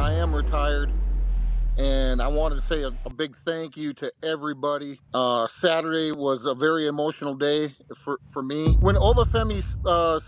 I am retired. And I wanted to say a big thank you to everybody. Saturday was a very emotional day for me. When Oba Femi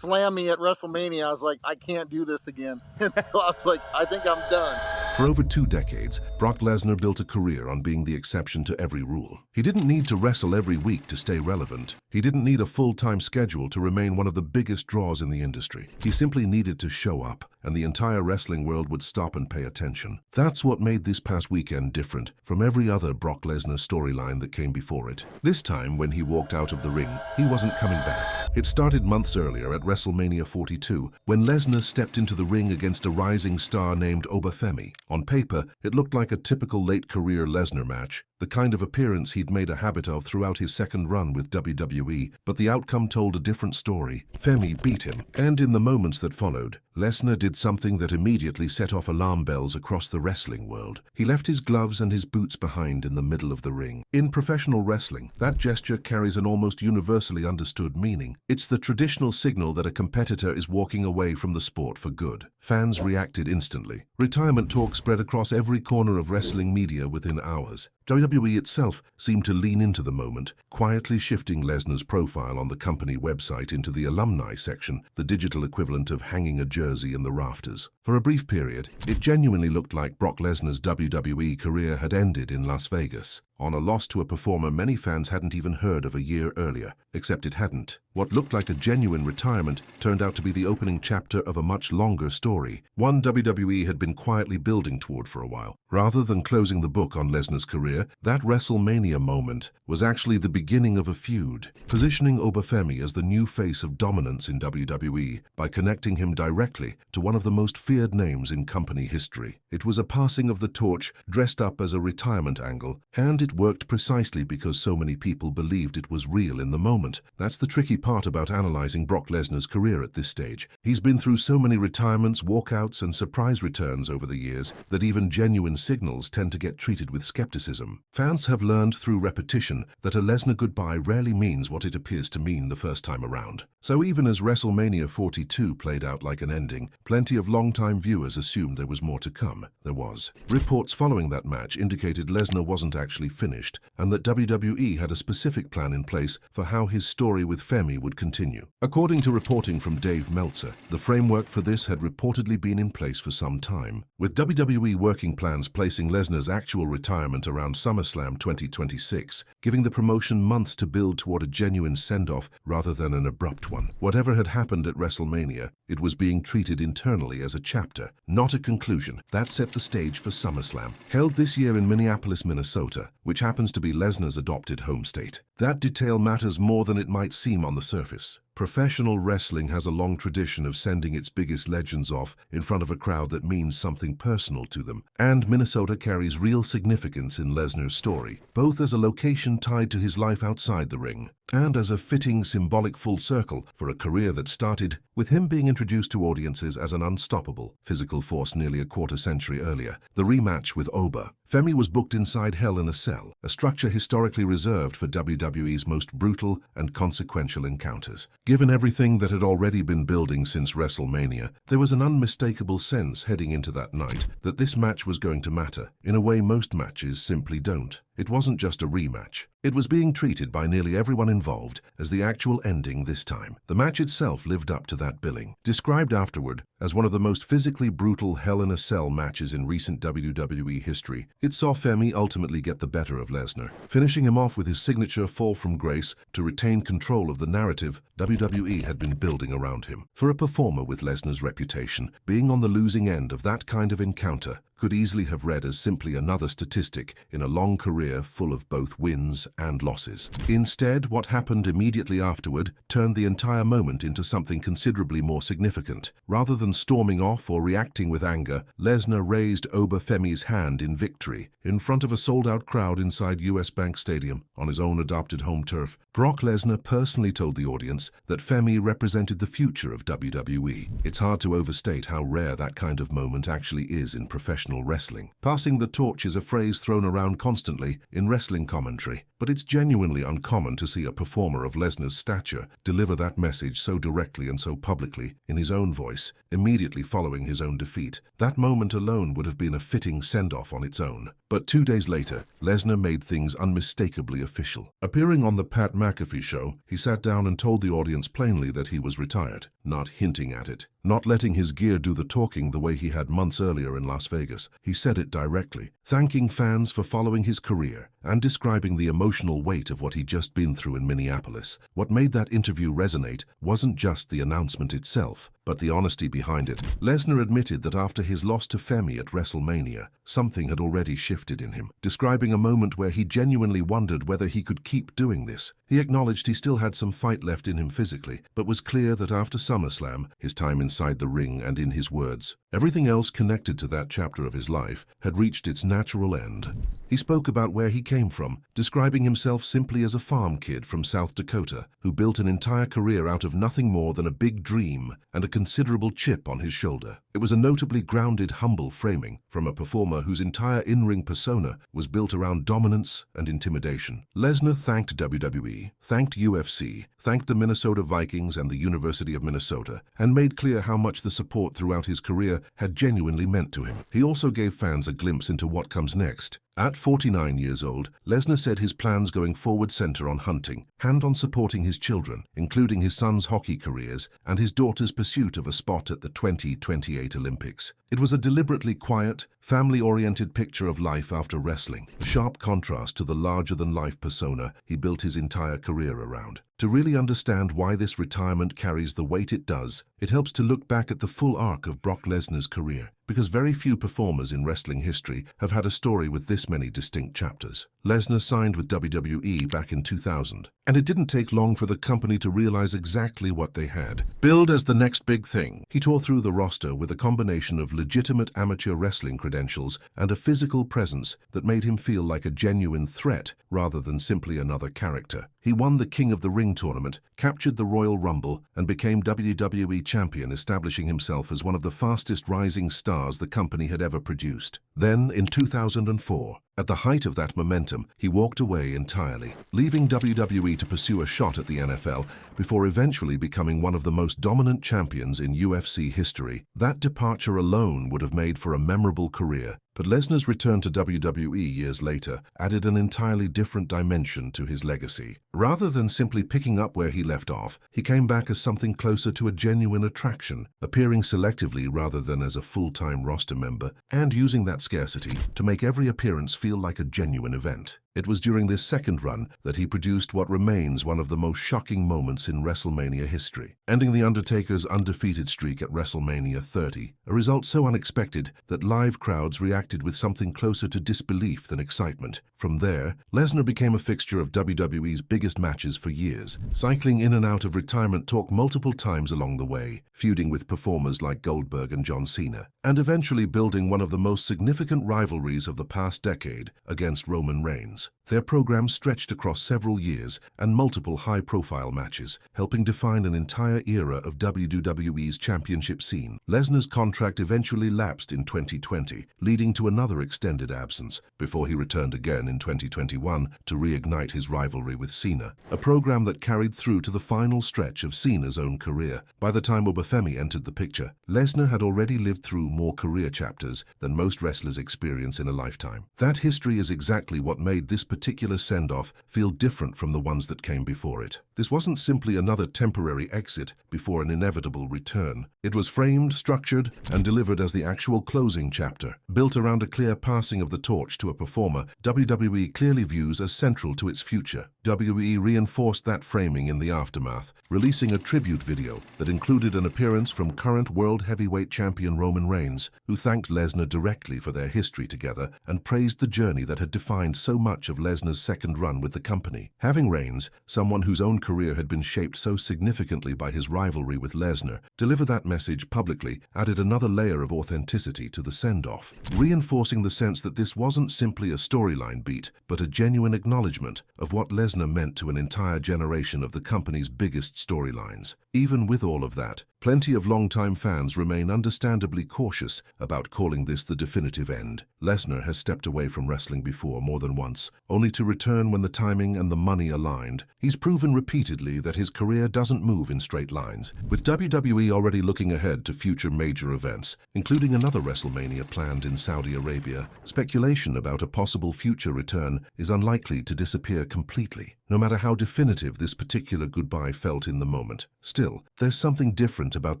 slammed me at WrestleMania, I was like, I can't do this again. So I was like, I think I'm done. For over 2 decades, Brock Lesnar built a career on being the exception to every rule. He didn't need to wrestle every week to stay relevant. He didn't need a full-time schedule to remain one of the biggest draws in the industry. He simply needed to show up, and the entire wrestling world would stop and pay attention. That's what made this past weekend different from every other Brock Lesnar storyline that came before it. This time, when he walked out of the ring, he wasn't coming back. It started months earlier at WrestleMania 42, when Lesnar stepped into the ring against a rising star named Oba Femi. On paper, it looked like a typical late-career Lesnar match, the kind of appearance he'd made a habit of throughout his second run with WWE, but the outcome told a different story. Femi beat him, and in the moments that followed, Lesnar did something that immediately set off alarm bells across the wrestling world. He left his gloves and his boots behind in the middle of the ring. In professional wrestling, that gesture carries an almost universally understood meaning. It's the traditional signal that a competitor is walking away from the sport for good. Fans reacted instantly. Retirement talk spread across every corner of wrestling media within hours. WWE itself seemed to lean into the moment, quietly shifting Lesnar's profile on the company website into the alumni section, the digital equivalent of hanging a jersey in the rafters. For a brief period, it genuinely looked like Brock Lesnar's WWE career had ended in Las Vegas, on a loss to a performer many fans hadn't even heard of a year earlier, except it hadn't. What looked like a genuine retirement turned out to be the opening chapter of a much longer story, one WWE had been quietly building toward for a while. Rather than closing the book on Lesnar's career, that WrestleMania moment was actually the beginning of a feud, positioning Oba Femi as the new face of dominance in WWE by connecting him directly to one of the most feared names in company history. It was a passing of the torch dressed up as a retirement angle, and it worked precisely because so many people believed it was real in the moment. That's the tricky part about analyzing Brock Lesnar's career at this stage. He's been through so many retirements, walkouts, and surprise returns over the years that even genuine signals tend to get treated with skepticism. Fans have learned through repetition that a Lesnar goodbye rarely means what it appears to mean the first time around. So even as WrestleMania 42 played out like an ending, plenty of longtime viewers assumed there was more to come. There was. Reports following that match indicated Lesnar wasn't actually finished, and that WWE had a specific plan in place for how his story with Femi would continue. According to reporting from Dave Meltzer, the framework for this had reportedly been in place for some time, with WWE working plans placing Lesnar's actual retirement around SummerSlam 2026, giving the promotion months to build toward a genuine send-off rather than an abrupt one. Whatever had happened at WrestleMania, it was being treated internally as a chapter, not a conclusion. That set the stage for SummerSlam, held this year in Minneapolis, Minnesota, which happens to be Lesnar's adopted home state. That detail matters more than it might seem on the surface. Professional wrestling has a long tradition of sending its biggest legends off in front of a crowd that means something personal to them, and Minnesota carries real significance in Lesnar's story, both as a location tied to his life outside the ring, and as a fitting symbolic full circle for a career that started with him being introduced to audiences as an unstoppable physical force nearly a quarter century earlier. The rematch with Oba Femi was booked inside Hell in a Cell, a structure historically reserved for WWE's most brutal and consequential encounters. Given everything that had already been building since WrestleMania, there was an unmistakable sense heading into that night that this match was going to matter, in a way most matches simply don't. It wasn't just a rematch. It was being treated by nearly everyone involved as the actual ending this time. The match itself lived up to that billing. Described afterward as one of the most physically brutal Hell in a Cell matches in recent WWE history, it saw Femi ultimately get the better of Lesnar, finishing him off with his signature fall from grace to retain control of the narrative WWE had been building around him. For a performer with Lesnar's reputation, being on the losing end of that kind of encounter could easily have read as simply another statistic in a long career full of both wins and losses. Instead, what happened immediately afterward turned the entire moment into something considerably more significant. Rather than storming off or reacting with anger, Lesnar raised Oba Femi's hand in victory in front of a sold-out crowd inside US Bank Stadium on his own adopted home turf. Brock Lesnar personally told the audience that Femi represented the future of WWE. It's hard to overstate how rare that kind of moment actually is in professional professional wrestling. Passing the torch is a phrase thrown around constantly in wrestling commentary, but it's genuinely uncommon to see a performer of Lesnar's stature deliver that message so directly and so publicly in his own voice, immediately following his own defeat. That moment alone would have been a fitting send-off on its own. But 2 days later, Lesnar made things unmistakably official. Appearing on the Pat McAfee Show, he sat down and told the audience plainly that he was retired, not hinting at it, not letting his gear do the talking the way he had months earlier in Las Vegas. He said it directly, thanking fans for following his career and describing the emotional weight of what he'd just been through in Minneapolis. What made that interview resonate wasn't just the announcement itself, but the honesty behind it. Lesnar admitted that after his loss to Femi at WrestleMania, something had already shifted in him, describing a moment where he genuinely wondered whether he could keep doing this. He acknowledged he still had some fight left in him physically, but was clear that after SummerSlam, his time inside the ring and in his words, everything else connected to that chapter of his life had reached its natural end. He spoke about where he came from, describing himself simply as a farm kid from South Dakota who built an entire career out of nothing more than a big dream and a considerable chip on his shoulder. It was a notably grounded, humble framing from a performer whose entire in-ring persona was built around dominance and intimidation. Lesnar thanked WWE, thanked UFC, thanked the Minnesota Vikings and the University of Minnesota, and made clear how much the support throughout his career had genuinely meant to him. He also gave fans a glimpse into what comes next. At 49 years old, Lesnar said his plans going forward center on hunting, and on supporting his children, including his son's hockey careers and his daughter's pursuit of a spot at the 2028 Olympics. It was a deliberately quiet, family-oriented picture of life after wrestling, a sharp contrast to the larger-than-life persona he built his entire career around. To really understand why this retirement carries the weight it does, it helps to look back at the full arc of Brock Lesnar's career, because very few performers in wrestling history have had a story with this many distinct chapters. Lesnar signed with WWE back in 2000, and it didn't take long for the company to realize exactly what they had. Billed as the next big thing, he tore through the roster with a combination of legitimate amateur wrestling credentials and a physical presence that made him feel like a genuine threat rather than simply another character. He won the King of the Ring tournament, captured the Royal Rumble, and became WWE champion, establishing himself as one of the fastest rising stars the company had ever produced. Then, in 2004, at the height of that momentum, he walked away entirely, leaving WWE to pursue a shot at the NFL before eventually becoming one of the most dominant champions in UFC history. That departure alone would have made for a memorable career, but Lesnar's return to WWE years later added an entirely different dimension to his legacy. Rather than simply picking up where he left off, he came back as something closer to a genuine attraction, appearing selectively rather than as a full-time roster member, and using that scarcity to make every appearance feel like a genuine event. It was during this second run that he produced what remains one of the most shocking moments in WrestleMania history, ending The Undertaker's undefeated streak at WrestleMania 30, a result so unexpected that live crowds reacted with something closer to disbelief than excitement. From there, Lesnar became a fixture of WWE's biggest matches for years, cycling in and out of retirement talk multiple times along the way, feuding with performers like Goldberg and John Cena, and eventually building one of the most significant rivalries of the past decade against Roman Reigns. Their program stretched across several years and multiple high-profile matches, helping define an entire era of WWE's championship scene. Lesnar's contract eventually lapsed in 2020, leading to another extended absence, before he returned again in 2021 to reignite his rivalry with Cena, a program that carried through to the final stretch of Cena's own career. By the time Oba Femi entered the picture, Lesnar had already lived through more career chapters than most wrestlers experience in a lifetime. That history is exactly what made this particular send-off feel different from the ones that came before it. This wasn't simply another temporary exit before an inevitable return. It was framed, structured, and delivered as the actual closing chapter. Built around a clear passing of the torch to a performer WWE clearly views as central to its future. WWE reinforced that framing in the aftermath, releasing a tribute video that included an appearance from current World Heavyweight Champion Roman Reigns, who thanked Lesnar directly for their history together and praised the journey that had defined so much of Lesnar's second run with the company. Having Reigns, someone whose own career had been shaped so significantly by his rivalry with Lesnar, deliver that message publicly added another layer of authenticity to the send-off, reinforcing the sense that this wasn't simply a storyline beat, but a genuine acknowledgement of what Lesnar meant to an entire generation of the company's biggest storylines. Even with all of that, plenty of longtime fans remain understandably cautious about calling this the definitive end. Lesnar has stepped away from wrestling before more than once, only to return when the timing and the money aligned. He's proven repeatedly that his career doesn't move in straight lines, with WWE already looking ahead to future major events, including another WrestleMania planned in Saudi Arabia. Speculation about a possible future return is unlikely to disappear completely, no matter how definitive this particular goodbye felt in the moment. Still, there's something different about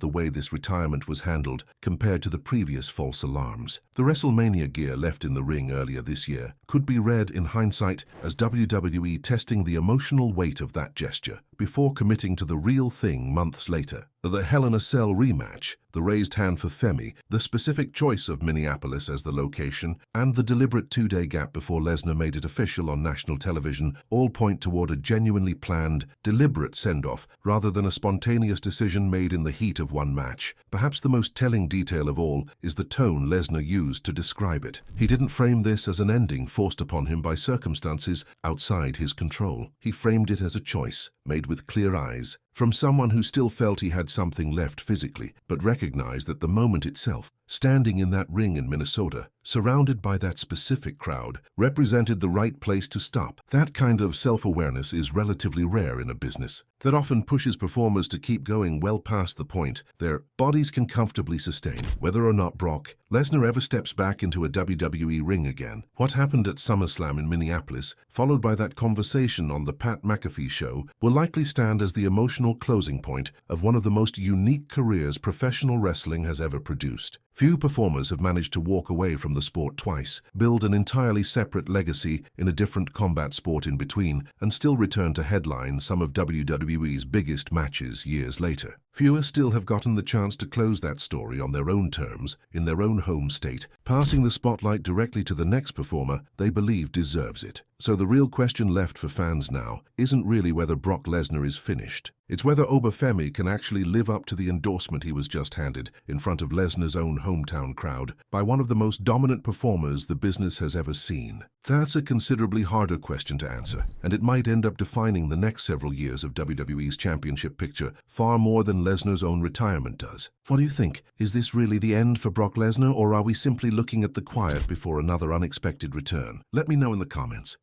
the way this retirement was handled compared to the previous false alarms. The WrestleMania gear left in the ring earlier this year could be read in hindsight as WWE testing the emotional weight of that gesture before committing to the real thing months later. The Hell in a Cell rematch, the raised hand for Femi, the specific choice of Minneapolis as the location, and the deliberate two-day gap before Lesnar made it official on national television all point toward a genuinely planned, deliberate send-off rather than a spontaneous decision made in the heat of one match. Perhaps the most telling detail of all is the tone Lesnar used to describe it. He didn't frame this as an ending forced upon him by circumstances outside his control. He framed it as a choice, made with clear eyes, from someone who still felt he had something left physically, but recognized that the moment itself, standing in that ring in Minnesota, surrounded by that specific crowd, represented the right place to stop. That kind of self-awareness is relatively rare in a business that often pushes performers to keep going well past the point their bodies can comfortably sustain. Whether or not Brock Lesnar ever steps back into a WWE ring again, what happened at SummerSlam in Minneapolis, followed by that conversation on the Pat McAfee Show, will likely stand as the emotional closing point of one of the most unique careers professional wrestling has ever produced. Few performers have managed to walk away from the sport twice, build an entirely separate legacy in a different combat sport in between, and still return to headline some of WWE's biggest matches years later. Fewer still have gotten the chance to close that story on their own terms, in their own home state, passing the spotlight directly to the next performer they believe deserves it. So the real question left for fans now isn't really whether Brock Lesnar is finished. It's whether Oba Femi can actually live up to the endorsement he was just handed in front of Lesnar's own hometown crowd by one of the most dominant performers the business has ever seen. That's a considerably harder question to answer, and it might end up defining the next several years of WWE's championship picture far more than Lesnar's own retirement does. What do you think? Is this really the end for Brock Lesnar, or are we simply looking at the quiet before another unexpected return? Let me know in the comments.